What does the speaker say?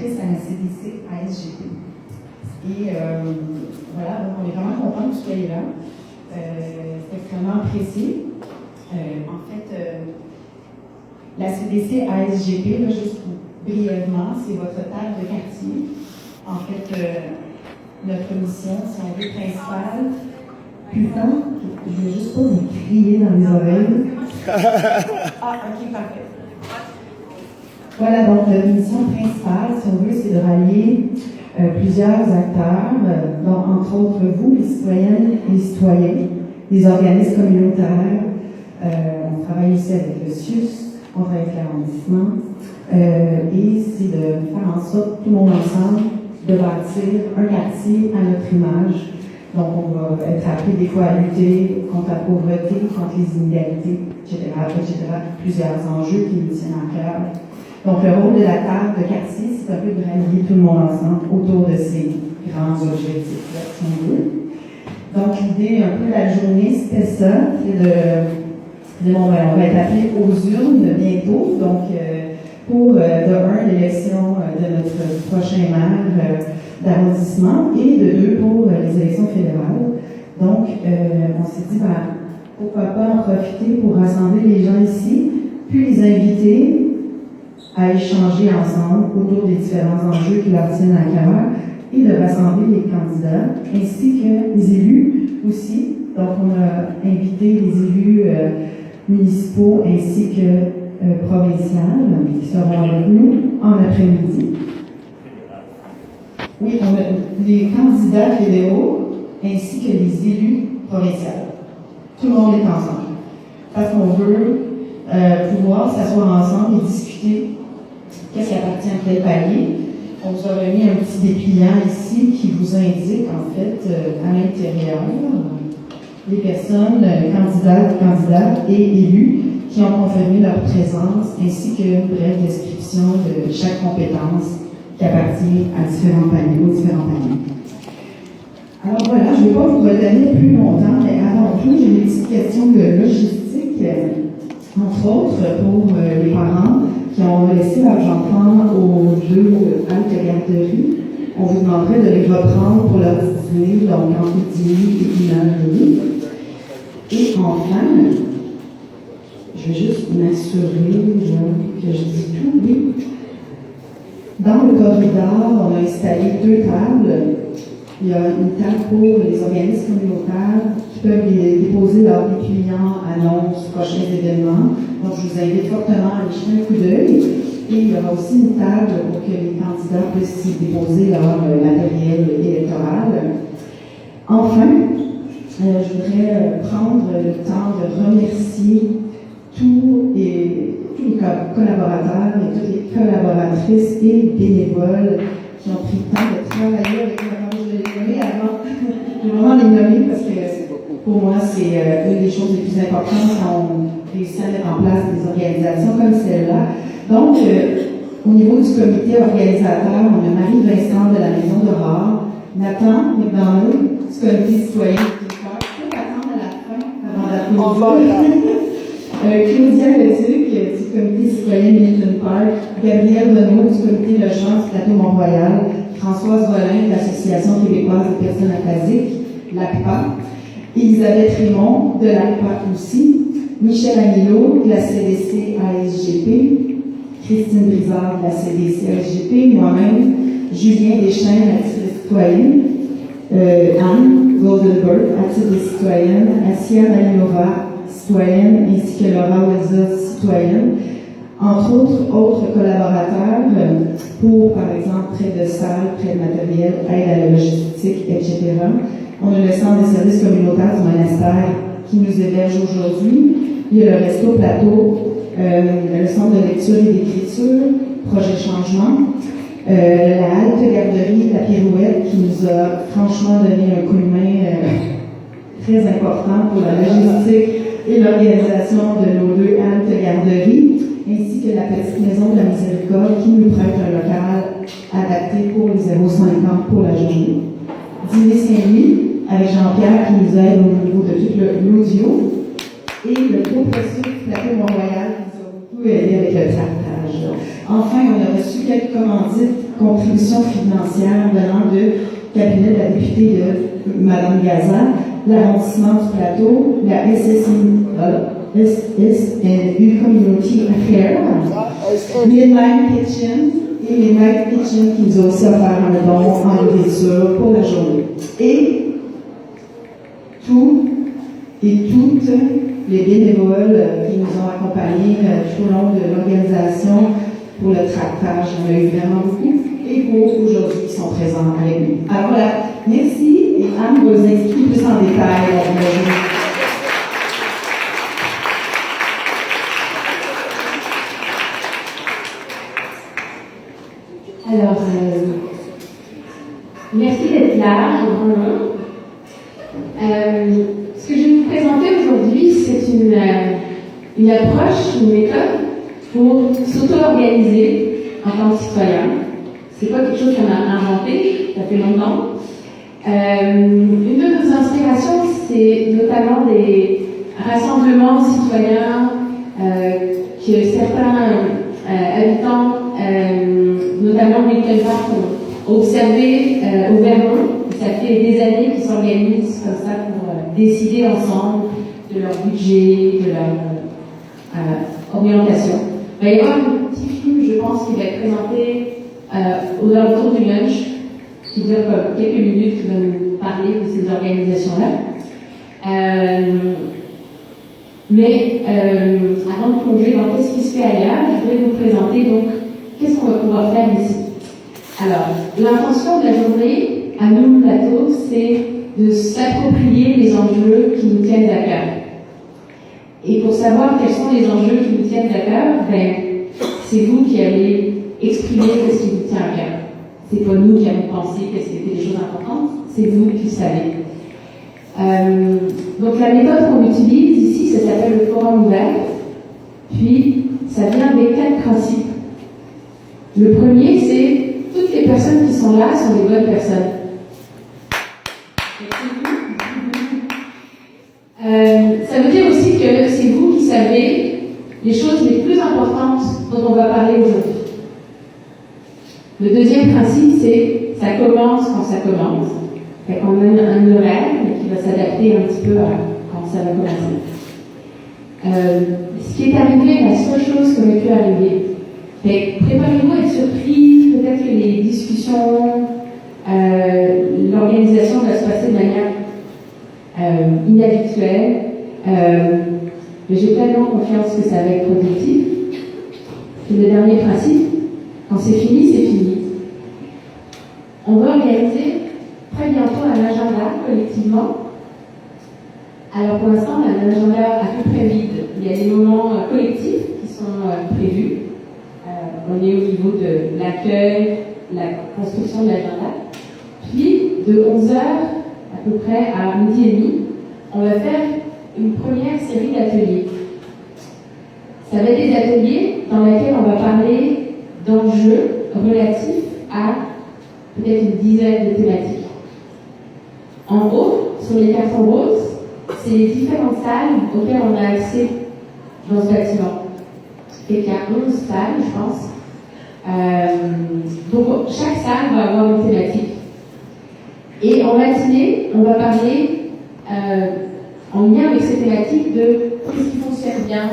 coordinatrice à la CDC ASGP. Et voilà, donc on est vraiment content que vous soyez là. C'est extrêmement apprécié. En fait, la CDC ASGP, là, juste brièvement, c'est votre table de quartier. En fait, notre mission, si on veut, principale. Putain, je vais juste pas vous crier dans les oreilles. Ah, ok, parfait. Voilà, donc notre mission principale, si on veut, c'est de rallier plusieurs acteurs, dont entre autres vous, les citoyennes et les citoyens, les organismes communautaires. On travaille aussi avec le CIUS, on travaille avec l'arrondissement, et c'est de faire en sorte, tout le monde ensemble, de bâtir un quartier à notre image. Donc, on va être appelé des fois à lutter contre la pauvreté, contre les inégalités, etc., etc. Plusieurs enjeux qui nous tiennent à cœur. Donc, le rôle de la table de quartier, c'est un peu de rallier tout le monde ensemble autour de ces grands objectifs-là, si on veut. Donc, l'idée un peu de la journée, c'était ça, c'est de bon, ben, on va être appelé aux urnes bientôt, donc pour, de un, l'élection de notre prochain maire d'arrondissement, et de deux, pour les élections fédérales. Donc, on s'est dit, ben, pourquoi pas en profiter pour rassembler les gens ici, puis les inviter à échanger ensemble autour des différents enjeux qui leur tiennent à cœur, et de rassembler les candidats, ainsi que les élus aussi. Donc, on a invité les élus municipaux ainsi que provinciales qui seront avec nous en après-midi. Oui, on a les candidats fédéraux ainsi que les élus provinciaux. Tout le monde est ensemble. Parce qu'on veut pouvoir s'asseoir ensemble et discuter qu'est-ce qui appartient à quel palier. On vous a remis un petit dépliant ici qui vous indique en fait à l'intérieur les personnes, candidats et élus qui ont confirmé leur présence ainsi qu'une brève description de chaque compétence qui appartient à différents paliers, Alors voilà, je ne vais pas vous retenir plus longtemps, mais avant tout, j'ai des petites questions de logistique, entre autres pour les parents qui ont laissé leurs enfants aux deux haltes garderies. On vous demanderait de les reprendre pour leur dîner, donc entre midi et 1h30. Et enfin, je vais juste m'assurer que je dis tout, oui. Dans le corridor, on a installé 2 tables. Il y a une table pour les organismes communautaires qui peuvent déposer leurs dépliants, annonces, prochains événements. Donc, je vous invite fortement à aller jeter un coup d'œil. Et il y aura aussi une table pour que les candidats puissent y déposer leur matériel électoral. Enfin, je voudrais prendre le temps de remercier tous les collaborateurs et toutes les collaboratrices et bénévoles qui ont pris le temps de travailler avec moi. Je vais les nommer avant. Je vais vraiment les nommer parce que pour moi, c'est une des choses les plus importantes quand on réussit à mettre en place des organisations comme celle-là. Donc, au niveau du comité organisateur, on a Marie-Vincent de la Maison d'Aurore, Nathan McDonald du comité citoyen de Québécois. Je peux attendre à la fin avant d'applaudir. Claudia Leduc du comité citoyen Milton Park, Gabrielle Renaud du comité Logement du Plateau Mont-Royal, Françoise Rolin de l'Association québécoise des personnes aphasiques, l'ACPA, Elisabeth Raymond de l'ACPA aussi, Michel Agnello de la CDC ASGP, Christine Brizard de la CDC ASGP, moi-même, Julien Deschênes à titre de citoyenne, Anne Goldenberg à titre de citoyenne, Assia Malinova, citoyenne, ainsi que Laura Weza, citoyenne. Entre autres collaborateurs pour, par exemple, prêt de salle, prêt de matériel, aide à la logistique, etc. On a le Centre des services communautaires du monastère qui nous héberge aujourd'hui. Il y a le Resto Plateau, le Centre de lecture et d'écriture, Projet Changement, la halte garderie La Pirouette qui nous a franchement donné un coup de main très important pour la logistique et l'organisation de nos 2 haltes garderies, ainsi que la petite maison de la Miséricorde qui nous prête un local adapté pour les 0,50 pour la journée. Dîner Saint-Louis avec Jean-Pierre qui nous aide au niveau de tout l'audio et le groupe précieux du Plateau Mont-Royal qui nous a beaucoup aidé avec le tractage. Enfin, on a reçu quelques contributions financières venant du cabinet de la députée de Mme Gaza, l'arrondissement du plateau, la SSNU Community Affairs, Midnight Kitchen et Midnight Kitchen qui nous a aussi offert un don en nourriture pour la journée. Et tous et toutes les bénévoles qui nous ont accompagnés tout au long de l'organisation pour le tractage. Il y en a eu vraiment beaucoup. Et pour aujourd'hui qui sont présents avec nous. Alors voilà, merci. Et Anne va vous expliquer plus en détail la journée. Alors, merci d'être là, ce que je vais vous présenter aujourd'hui, c'est une approche, une méthode pour s'auto-organiser en tant que citoyen. C'est pas quelque chose qu'on a inventé, ça fait longtemps. Une de nos inspirations, c'est notamment des rassemblements citoyens que certains habitants, notamment les Calvars, ont observé au Vermont. Ça fait des années qu'ils s'organisent comme ça pour décider ensemble de leur budget, de leur orientation. Il va y avoir un petit film, je pense, qui va être présenté aux alentours du lunch, qui dure quelques minutes, qui va nous parler de ces organisations-là. Mais avant de plonger dans qu'est-ce qui se fait ailleurs, je vais vous présenter donc qu'est-ce qu'on va pouvoir faire ici. Alors, l'intention de la journée à nous, plateau, c'est de s'approprier les enjeux qui nous tiennent à cœur. Et pour savoir quels sont les enjeux qui nous tiennent à cœur, c'est vous qui allez exprimer ce qui vous tient à cœur. C'est pas nous qui avons pensé que c'était des choses importantes, c'est vous qui le savez. Donc la méthode qu'on utilise ici, ça s'appelle le forum ouvert. Puis, ça vient avec 4 principes. Le premier, c'est toutes les personnes qui sont là sont des bonnes personnes. Ça veut dire aussi que c'est vous qui savez les choses les plus importantes dont on va parler aujourd'hui. Le deuxième principe, c'est ça commence quand ça commence. Fait qu'on a un horaire qui va s'adapter un petit peu à quand ça va commencer. Ce qui est arrivé, la seule chose qui aurait pu arriver, préparez-vous à être surpris, peut-être que les discussions, l'organisation va se passer de manière inhabituelle, mais j'ai tellement confiance que ça va être productif. Et le dernier principe, quand c'est fini, c'est fini. On va organiser très bientôt un agenda collectivement. Alors pour l'instant, on a un agenda à peu près vide. Il y a des moments collectifs qui sont prévus. On est au niveau de l'accueil, la construction de l'agenda. Puis, de 11h à peu près à midi et demi, on va faire une première série d'ateliers. Ça va être des ateliers dans lesquels on va parler d'enjeux relatifs à peut-être une dizaine de thématiques. En haut, sur les cartons roses, c'est les différentes salles auxquelles on a accès dans ce bâtiment. Il y a 11 salles, je pense. Donc, chaque salle va avoir une thématique. Et en matinée, on va parler, en lien avec ces thématiques, de qu'est-ce qui fonctionne bien,